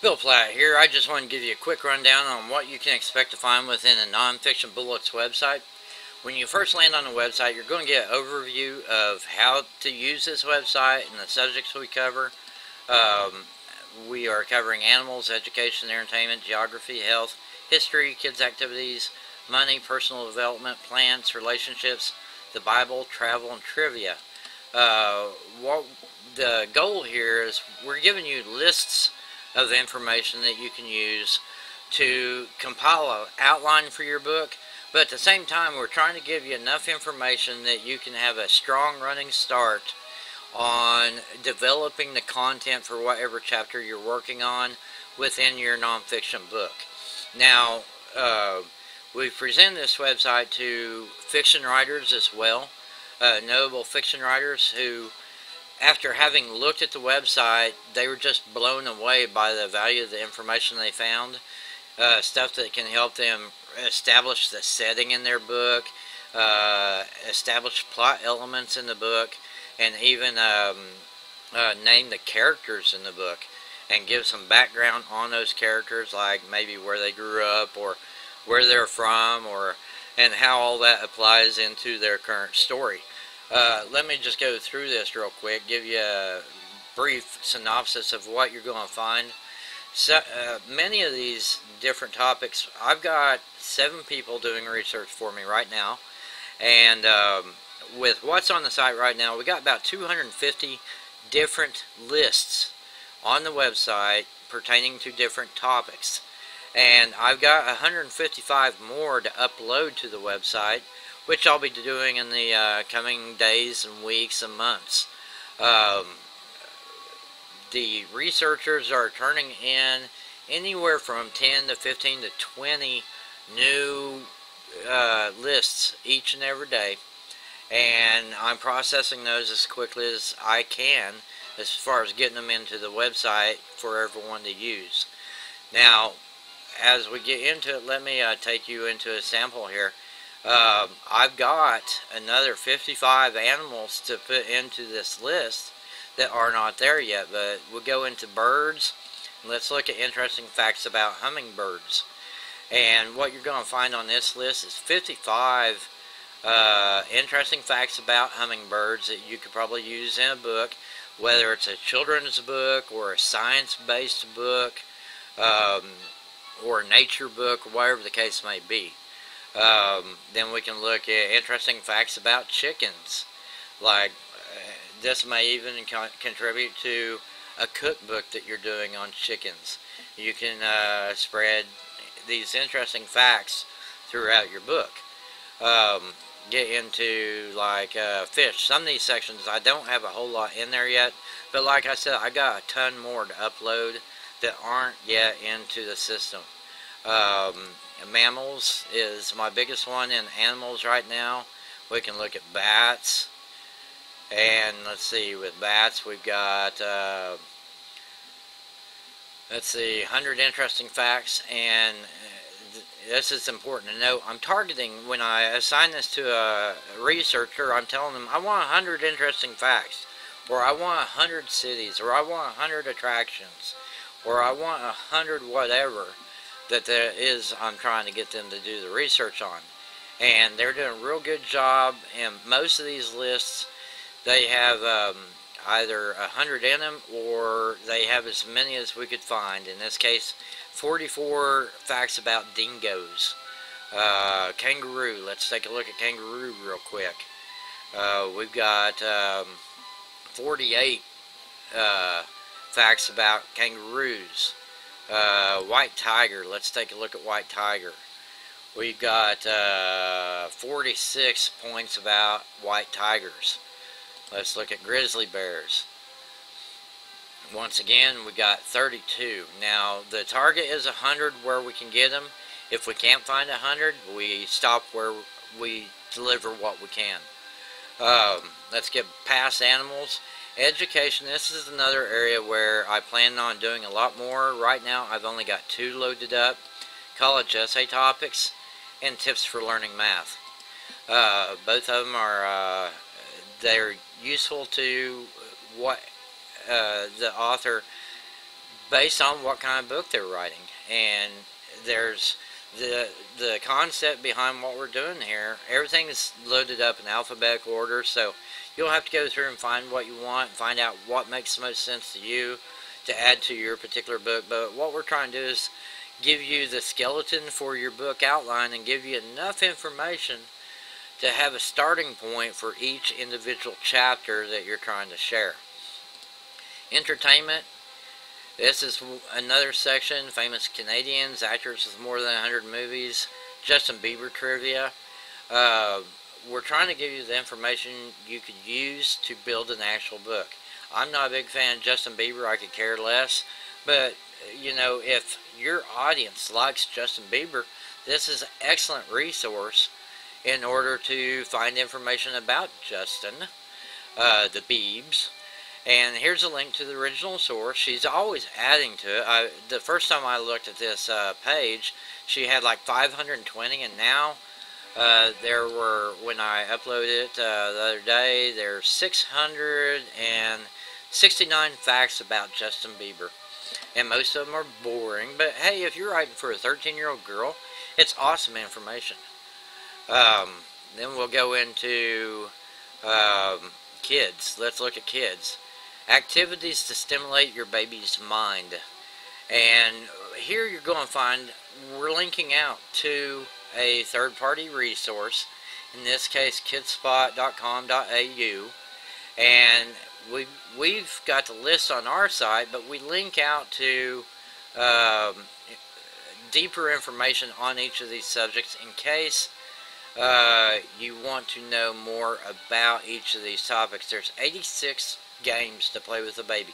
Bill Platt here. I just want to give you a quick rundown on what you can expect to find within the NFbullets website. When you first land on the website, you're going to get an overview of how to use this website and the subjects we cover. We are covering animals, education, entertainment, geography, health, history, kids' activities, money, personal development, plants, relationships, the Bible, travel, and trivia. What the goal here is we're giving you lists of information that you can use to compile an outline for your book, but at the same time we're trying to give you enough information that you can have a strong running start on developing the content for whatever chapter you're working on within your nonfiction book. Now, we present this website to fiction writers as well, notable fiction writers who, after having looked at the website, they were just blown away by the value of the information they found. Stuff that can help them establish the setting in their book, establish plot elements in the book, and even name the characters in the book and give some background on those characters, like maybe where they grew up or where they're from, and how all that applies into their current story. Let me just go through this real quick, give you a brief synopsis of what you're going to find. So, many of these different topics, I've got 7 people doing research for me right now, and with what's on the site right now, we got about 250 different lists on the website pertaining to different topics, and I've got 155 more to upload to the website, which I'll be doing in the coming days and weeks and months. The researchers are turning in anywhere from 10 to 15 to 20 new lists each and every day, and I'm processing those as quickly as I can as far as getting them into the website for everyone to use. Now, as we get into it, let me take you into a sample here. I've got another 55 animals to put into this list that are not there yet, but we'll go into birds. Let's look at interesting facts about hummingbirds. And what you're going to find on this list is 55 interesting facts about hummingbirds that you could probably use in a book, whether it's a children's book or a science-based book, or a nature book, or whatever the case may be. Then we can look at interesting facts about chickens. Like, this may even contribute to a cookbook that you're doing on chickens. You can spread these interesting facts throughout your book. Get into like fish. Some of these sections I don't have a whole lot in there yet, but like I said, I got a ton more to upload that aren't yet into the system. Mammals is my biggest one in animals right now. We can look at bats, and let's see, with bats we've got let's see, 100 interesting facts. And this is important to note. I'm targeting, when I assign this to a researcher, I'm telling them I want 100 interesting facts, or I want 100 cities, or I want 100 attractions, or I want 100 whatever that there is I'm trying to get them to do the research on. And they're doing a real good job, and most of these lists, they have either 100 in them, or they have as many as we could find. In this case, 44 facts about dingoes. Kangaroo, let's take a look at kangaroo real quick. We've got 48 facts about kangaroos. White tiger, let's take a look at white tiger. We've got 46 points about white tigers. Let's look at grizzly bears. Once again, we got 32. Now, the target is 100 where we can get them. If we can't find 100, we stop where we deliver what we can. Let's get past animals. Education, this is another area where I plan on doing a lot more. Right now, I've only got 2 loaded up. College essay topics and tips for learning math. Both of them are, they're useful to what the author based on what kind of book they're writing. And there's the concept behind what we're doing here. Everything is loaded up in alphabetical order, so you'll have to go through and find what you want and find out what makes the most sense to you to add to your particular book. But what we're trying to do is give you the skeleton for your book outline and give you enough information to have a starting point for each individual chapter that you're trying to share. Entertainment. This is another section. Famous Canadians, actors with more than 100 movies. Justin Bieber trivia. We're trying to give you the information you could use to build an actual book. I'm not a big fan of Justin Bieber. I could care less. But, you know, if your audience likes Justin Bieber, this is an excellent resource in order to find information about Justin, the Biebs. And here's a link to the original source. She's always adding to it. The first time I looked at this page, she had like 520, and now there were, when I uploaded it the other day, there's 669 facts about Justin Bieber. And most of them are boring, but hey, if you're writing for a 13-year-old girl, it's awesome information. Then we'll go into kids. Let's look at kids. Activities to stimulate your baby's mind. And here you're going to find, we're linking out to a third-party resource, in this case kidspot.com.au, and we've got the list on our site, but we link out to deeper information on each of these subjects in case you want to know more about each of these topics. There's 86 games to play with a baby,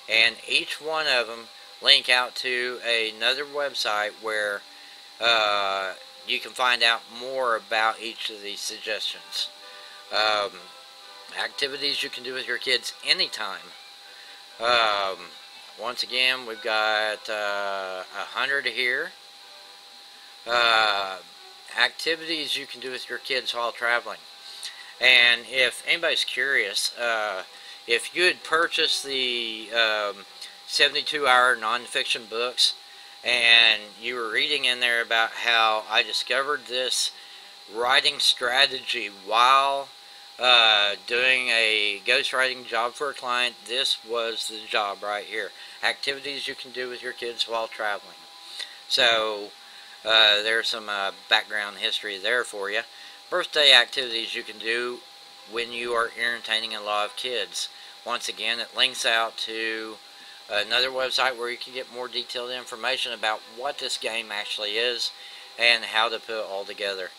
and each one of them link out to another website where you can find out more about each of these suggestions. Activities you can do with your kids anytime. Once again, we've got 100 here. Activities you can do with your kids while traveling. And if anybody's curious, if you had purchased the 72-hour nonfiction books and you were reading in there about how I discovered this writing strategy while doing a ghostwriting job for a client, this was the job right here. Activities you can do with your kids while traveling. So there's some background history there for you. Birthday activities you can do when you are entertaining a lot of kids. Once again, it links out to another website where you can get more detailed information about what this game actually is and how to put it all together.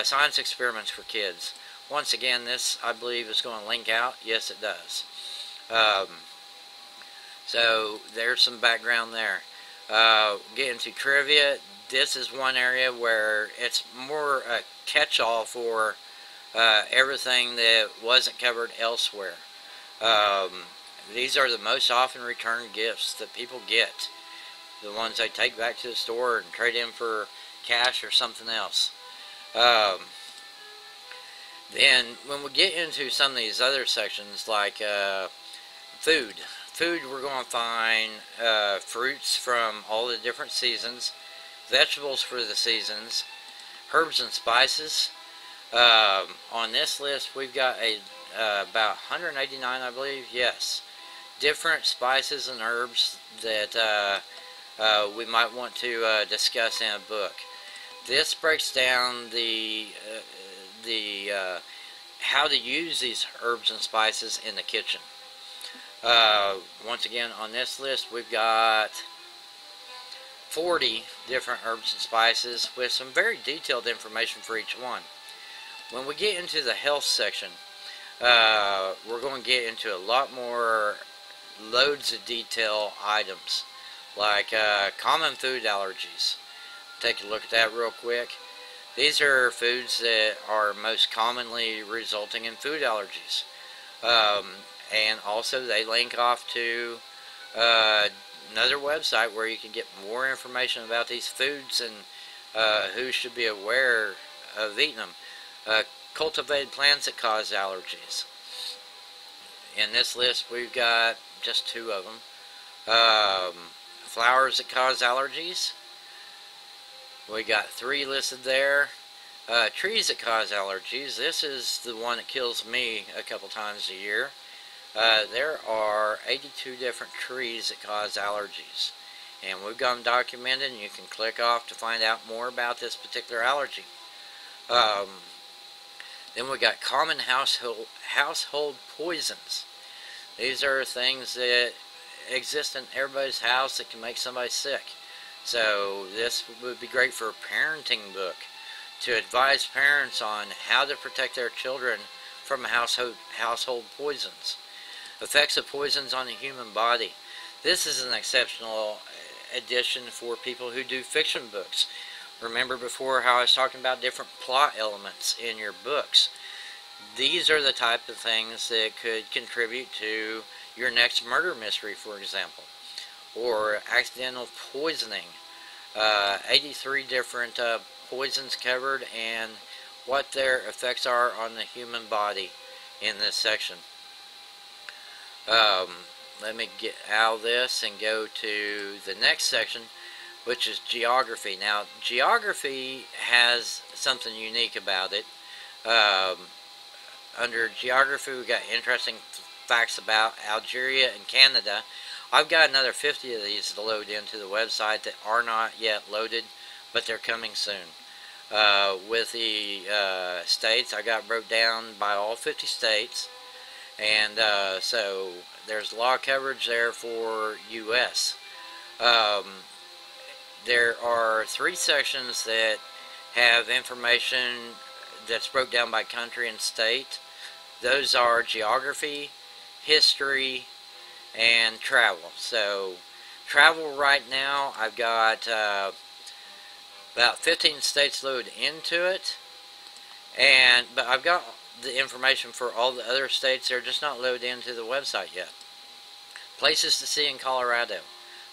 Science experiments for kids. Once again, this, I believe, is going to link out. Yes, it does. So there's some background there. Get into trivia. This is one area where it's more a catch-all for everything that wasn't covered elsewhere. These are the most often returned gifts that people get. The ones they take back to the store and trade in for cash or something else. Then when we get into some of these other sections like food. Food, we're going to find fruits from all the different seasons, vegetables for the seasons, herbs and spices. On this list we've got about 189, I believe, yes, different spices and herbs that we might want to discuss in a book. This breaks down the how to use these herbs and spices in the kitchen. Once again, on this list we've got 40 different herbs and spices with some very detailed information for each one. When we get into the health section, we're going to get into a lot more loads of detail items like common food allergies. Take a look at that real quick. These are foods that are most commonly resulting in food allergies. And also they link off to another website where you can get more information about these foods and who should be aware of eating them. Cultivated plants that cause allergies. In this list we've got just 2 of them. flowers that cause allergies. We got 3 listed there. Trees that cause allergies. This is the one that kills me a couple times a year. There are 82 different trees that cause allergies. And we've got them documented, and you can click off to find out more about this particular allergy. Then we got common household poisons. These are things that exist in everybody's house that can make somebody sick. So this would be great for a parenting book to advise parents on how to protect their children from household poisons. Effects of poisons on the human body. This is an exceptional addition for people who do fiction books. Remember before how I was talking about different plot elements in your books. These are the type of things that could contribute to your next murder mystery, for example, or accidental poisoning. 83 different poisons covered and what their effects are on the human body in this section. Let me get out of this and go to the next section, which is geography. Now, geography has something unique about it. Under geography, we got interesting facts about Algeria and Canada. I've got another 50 of these to load into the website that are not yet loaded, but they're coming soon. With the states, I got broke down by all 50 states, and so there's a lot of coverage there for U.S. There are 3 sections that have information that's broke down by country and state. Those are geography, history, and travel. So travel right now, I've got about 15 states loaded into it, but I've got the information for all the other states. They're just not loaded into the website yet. Places to see in Colorado.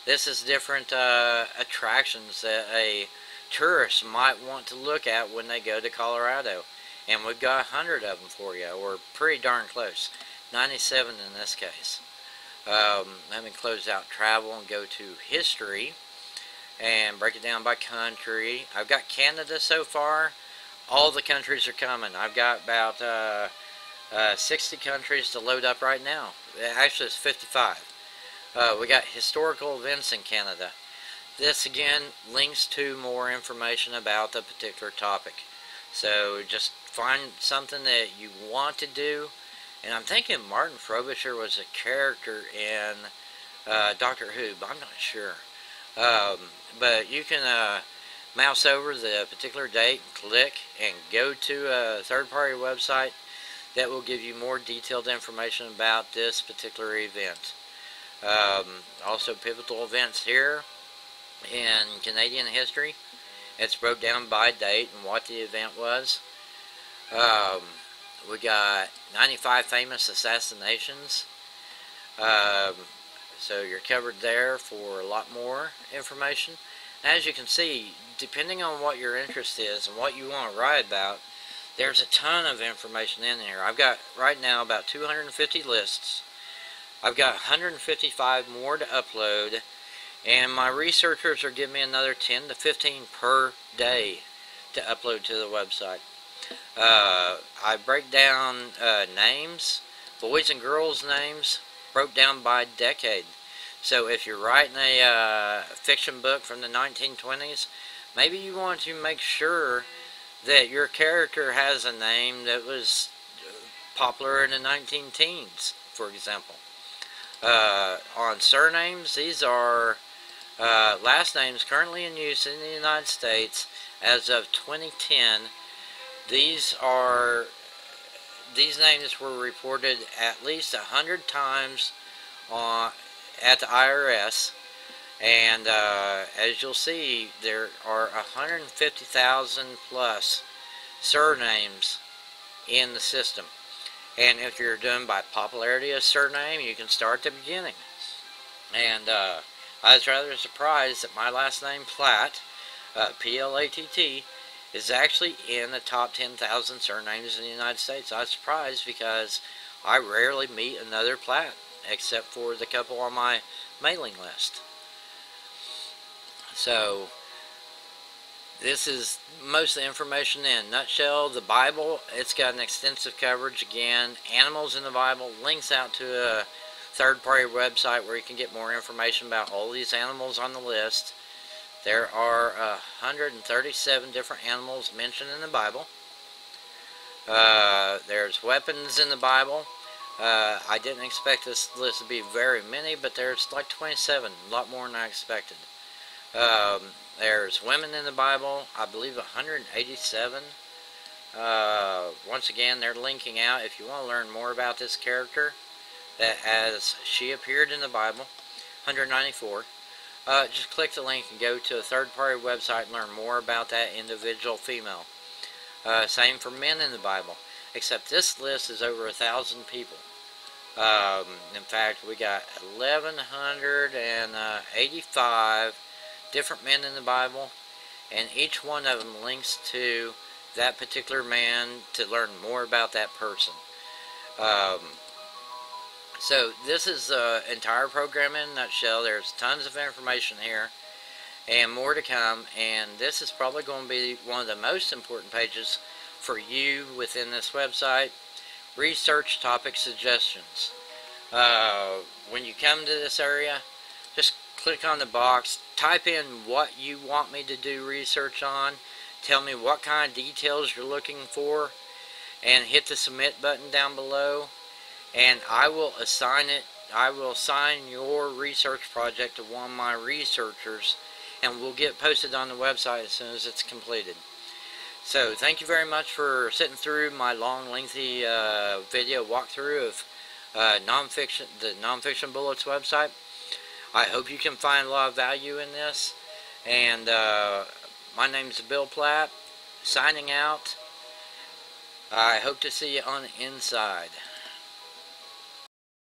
This is different attractions that a tourist might want to look at when they go to Colorado. And we've got 100 of them for you. We're pretty darn close. 97 in this case. Let me close out travel and go to history and break it down by country. I've got Canada so far. All the countries are coming. I've got about 60 countries to load up right now. Actually, it's 55. We got historical events in Canada. This again links to more information about the particular topic. So just find something that you want to do. And I'm thinking Martin Frobisher was a character in Doctor Who, but I'm not sure. But you can mouse over the particular date, click, and go to a third-party website that will give you more detailed information about this particular event. Also pivotal events here in Canadian history. It's broke down by date and what the event was. We got 95 famous assassinations. So you're covered there for a lot more information. As you can see, depending on what your interest is and what you want to write about, there's a ton of information in here. I've got right now about 250 lists. I've got 155 more to upload, and my researchers are giving me another 10 to 15 per day to upload to the website. I break down names, boys and girls names, broke down by decade. So if you're writing a fiction book from the 1920s, maybe you want to make sure that your character has a name that was popular in the 19-teens, for example. On surnames, these are last names currently in use in the United States as of 2010. These names were reported at least 100 times at the IRS, and as you'll see, there are 150,000 plus surnames in the system. And if you're doing by popularity of surname, you can start at the beginning. And I was rather surprised that my last name, Platt, P-L-A-T-T, is actually in the top 10,000 surnames in the United States. I was surprised because I rarely meet another Platt, except for the couple on my mailing list. So this is most of the information in a nutshell. The Bible, it's got an extensive coverage. Again, animals in the Bible, links out to a third-party website where you can get more information about all these animals on the list. There are 137 different animals mentioned in the Bible. There's weapons in the Bible. I didn't expect this list to be very many, but there's like 27, a lot more than I expected. There's women in the Bible, I believe 187. Once again, they're linking out if you want to learn more about this character that as she appeared in the Bible. 194. Just click the link and go to a third-party website and learn more about that individual female. Same for men in the Bible, except this list is over 1,000 people. In fact, we got 1,185 different men in the Bible, and each one of them links to that particular man to learn more about that person. So this is the entire program in a nutshell. There's tons of information here and more to come, and this is probably going to be one of the most important pages for you within this website. Research topic suggestions. When you come to this area, just click on the box, type in what you want me to do research on, tell me what kind of details you're looking for, and hit the submit button down below, and I will assign it. I will assign your research project to one of my researchers, and will get posted on the website as soon as it's completed. So thank you very much for sitting through my long, lengthy video walkthrough of the NFbullets website. I hope you can find a lot of value in this. And my name is Bill Platt, signing out. I hope to see you on the inside.